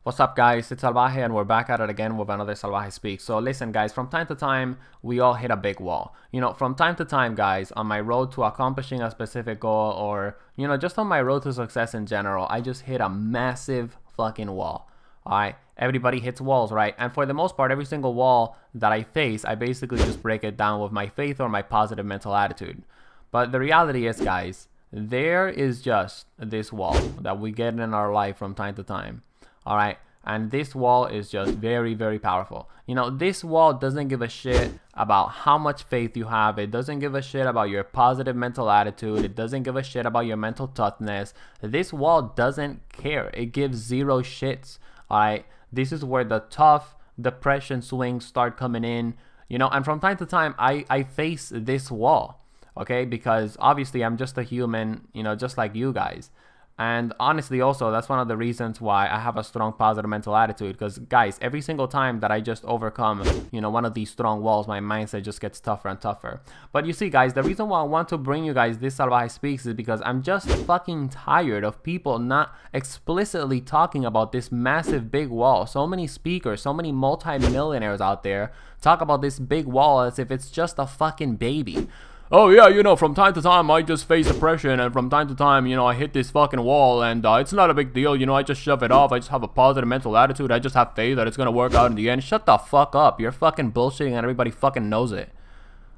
What's up, guys? It's Salvajee, and we're back at it again with another Salvajee Speaks. So listen, guys, from time to time, we all hit a big wall. From time to time, guys, on my road to accomplishing a specific goal, or, just on my road to success in general, I just hit a massive fucking wall. Alright, everybody hits walls, right? And for the most part, every single wall that I face, I basically just break it down with my faith or my positive mental attitude. But the reality is, guys, there is just this wall that we get in our life from time to time. All right, and this wall is just very, very powerful. This wall doesn't give a shit about how much faith you have. It doesn't give a shit about your positive mental attitude. It doesn't give a shit about your mental toughness. This wall doesn't care. It gives zero shits. All right, this is where the tough depression swings start coming in. And from time to time, I face this wall, okay, because obviously I'm just a human, just like you guys. And honestly, also, that's one of the reasons why I have a strong positive mental attitude. Because, guys, every single time that I just overcome, one of these strong walls, my mindset just gets tougher and tougher. But you see, guys, the reason why I want to bring you guys this Salvajee Speaks is because I'm just fucking tired of people not explicitly talking about this massive big wall. So many speakers, so many multi-millionaires out there talk about this big wall as if it's just a fucking baby. Oh yeah, from time to time I just face depression, and from time to time, I hit this fucking wall, and it's not a big deal, I just shove it off. I just have a positive mental attitude. I just have faith that it's gonna work out in the end. Shut the fuck up. You're fucking bullshitting and everybody fucking knows it.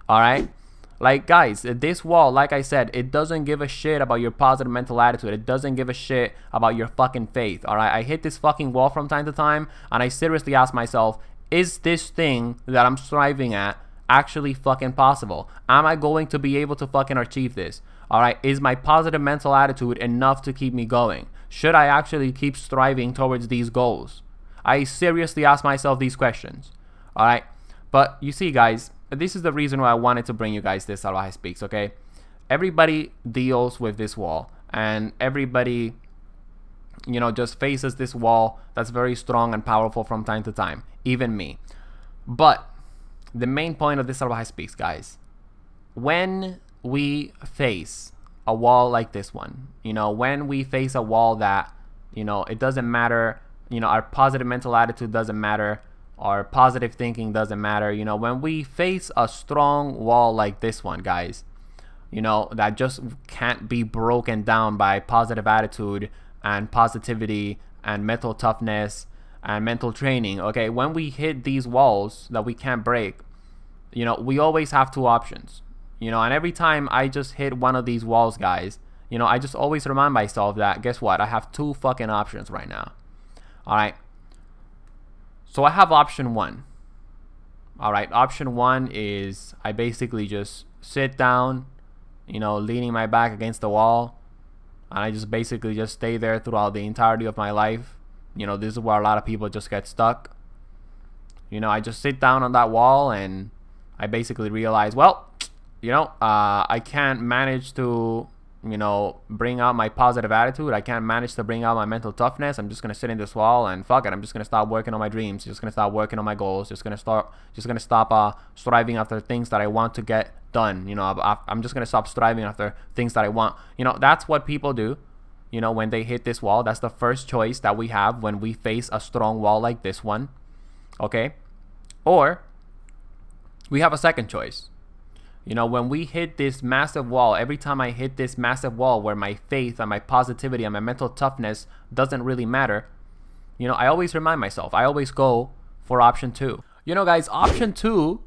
Alright? Like, guys, this wall, like I said, it doesn't give a shit about your positive mental attitude. It doesn't give a shit about your fucking faith. Alright? I hit this fucking wall from time to time, and I seriously ask myself, is this thing that I'm striving at actually fucking possible? Am I going to be able to fucking achieve this? Alright, is my positive mental attitude enough to keep me going? Should I actually keep striving towards these goals? I seriously ask myself these questions. Alright, but you see, guys, this is the reason why I wanted to bring you guys this Salvajee Speaks, okay? Everybody deals with this wall, and everybody, just faces this wall that's very strong and powerful from time to time, even me. But the main point of this Salvajee Speaks, guys, when we face a wall like this one, when we face a wall that, it doesn't matter, our positive mental attitude doesn't matter, our positive thinking doesn't matter, when we face a strong wall like this one, guys, that just can't be broken down by positive attitude and positivity and mental toughness and mental training, okay? When we hit these walls that we can't break, we always have two options, and every time I just hit one of these walls, guys, I just always remind myself that, guess what, I have two fucking options right now. Alright, so I have option one. Alright, option one is I basically just sit down, leaning my back against the wall, and I just basically just stay there throughout the entirety of my life. This is where a lot of people just get stuck. I just sit down on that wall, and I basically realize, well, I can't manage to, bring out my positive attitude. I can't manage to bring out my mental toughness. I'm just gonna sit in this wall, and fuck it. I'm just gonna stop working on my dreams. Just gonna stop working on my goals. Just gonna stop striving after things that I want to get done. I'm just gonna stop striving after things that I want. That's what people do. When they hit this wall, that's the first choice that we have when we face a strong wall like this one. Okay, or we have a second choice. When we hit this massive wall, every time I hit this massive wall where my faith and my positivity and my mental toughness doesn't really matter, I always remind myself, I always go for option two. Guys, option two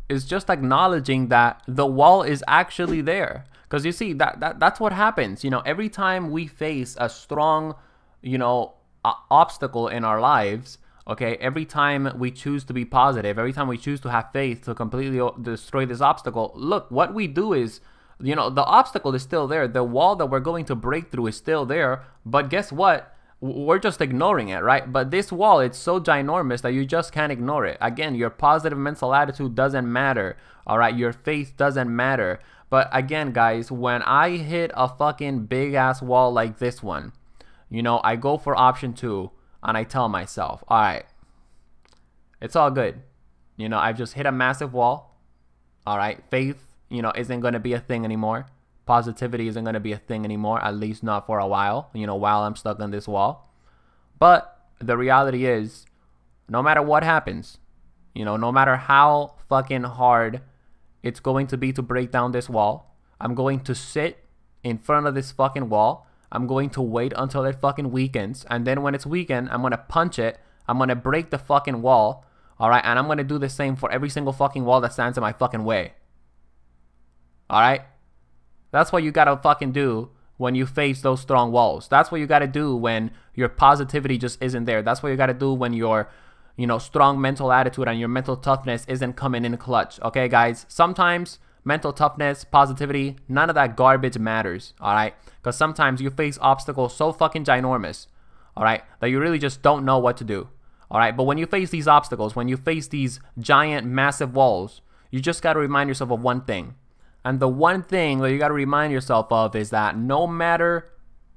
is just acknowledging that the wall is actually there. Because you see, that's what happens. Every time we face a strong, obstacle in our lives, okay, every time we choose to be positive, every time we choose to have faith to completely destroy this obstacle, look, what we do is, the obstacle is still there. The wall that we're going to break through is still there. But guess what? We're just ignoring it, right? But this wall, it's so ginormous that you just can't ignore it. Again, your positive mental attitude doesn't matter, all right? Your faith doesn't matter. But again, guys, when I hit a fucking big-ass wall like this one, I go for option two. And I tell myself, all right, it's all good. I've just hit a massive wall. All right, faith, isn't going to be a thing anymore. Positivity isn't going to be a thing anymore, at least not for a while, while I'm stuck on this wall. But the reality is, no matter what happens, you know, no matter how fucking hard it's going to be to break down this wall, I'm going to sit in front of this fucking wall. I'm going to wait until it fucking weakens. And then when it's weakened, I'm going to punch it. I'm going to break the fucking wall. All right. And I'm going to do the same for every single fucking wall that stands in my fucking way. All right. That's what you got to fucking do when you face those strong walls. That's what you got to do when your positivity just isn't there. That's what you got to do when your, you know, strong mental attitude and your mental toughness isn't coming in clutch. Okay, guys? Sometimes mental toughness, positivity, none of that garbage matters. All right? Because sometimes you face obstacles so fucking ginormous, all right, that you really just don't know what to do. All right? But when you face these obstacles, when you face these giant, massive walls, you just got to remind yourself of one thing. And the one thing that you got to remind yourself of is that no matter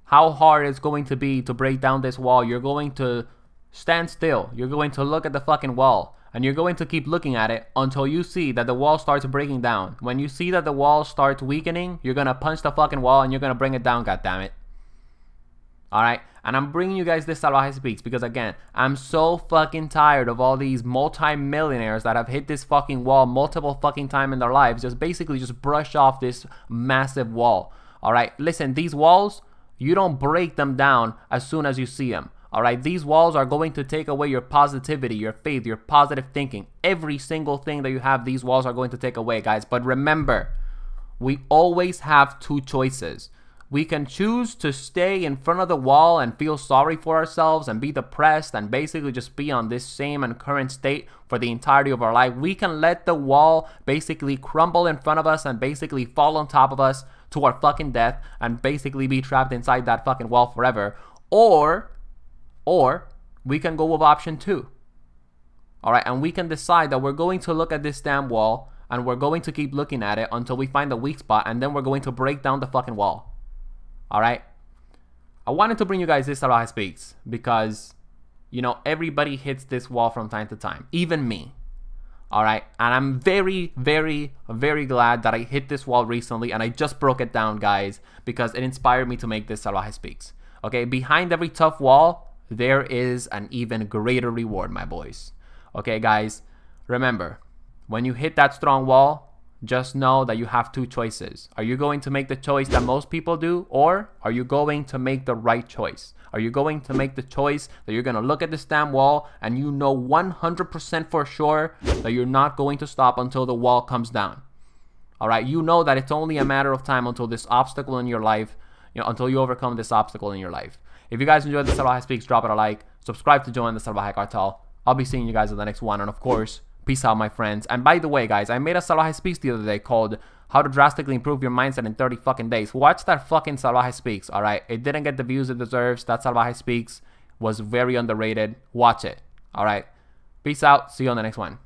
how hard it's going to be to break down this wall, you're going to stand still. You're going to look at the fucking wall. And you're going to keep looking at it until you see that the wall starts breaking down. When you see that the wall starts weakening, you're going to punch the fucking wall and you're going to bring it down, goddammit. Alright? And I'm bringing you guys this Salvajee Speaks because, again, I'm so fucking tired of all these multi-millionaires that have hit this fucking wall multiple fucking times in their lives. Just basically just brush off this massive wall. Alright? Listen, these walls, you don't break them down as soon as you see them. Alright? These walls are going to take away your positivity, your faith, your positive thinking. Every single thing that you have, these walls are going to take away, guys. But remember, we always have two choices. We can choose to stay in front of the wall and feel sorry for ourselves and be depressed and basically just be on this same and current state for the entirety of our life. We can let the wall basically crumble in front of us and basically fall on top of us to our fucking death and basically be trapped inside that fucking wall forever. Or we can go with option 2. Alright, and we can decide that we're going to look at this damn wall and we're going to keep looking at it until we find the weak spot, and then we're going to break down the fucking wall. Alright? I wanted to bring you guys this Salvajee Speaks because, you know, everybody hits this wall from time to time. Even me. Alright? And I'm very, very, very glad that I hit this wall recently and I just broke it down, guys, because it inspired me to make this Salvajee Speaks. Okay? Behind every tough wall, there is an even greater reward, my boys. Okay, guys? Remember, when you hit that strong wall, just know that you have two choices. Are you going to make the choice that most people do, or are you going to make the right choice? Are you going to make the choice that you're going to look at this damn wall and you know 100% for sure that you're not going to stop until the wall comes down? All right, you know that it's only a matter of time until this obstacle in your life, you know, until you overcome this obstacle in your life. If you guys enjoyed the Salvajee Speaks, drop it a like, subscribe to join the Salvajee Cartel. I'll be seeing you guys in the next one, and of course, peace out, my friends. And by the way, guys, I made a Salvajee Speaks the other day called How to Drastically Improve Your Mindset in 30 fucking days. Watch that fucking Salvajee Speaks, alright? It didn't get the views it deserves. That Salvajee Speaks was very underrated. Watch it, alright? Peace out. See you on the next one.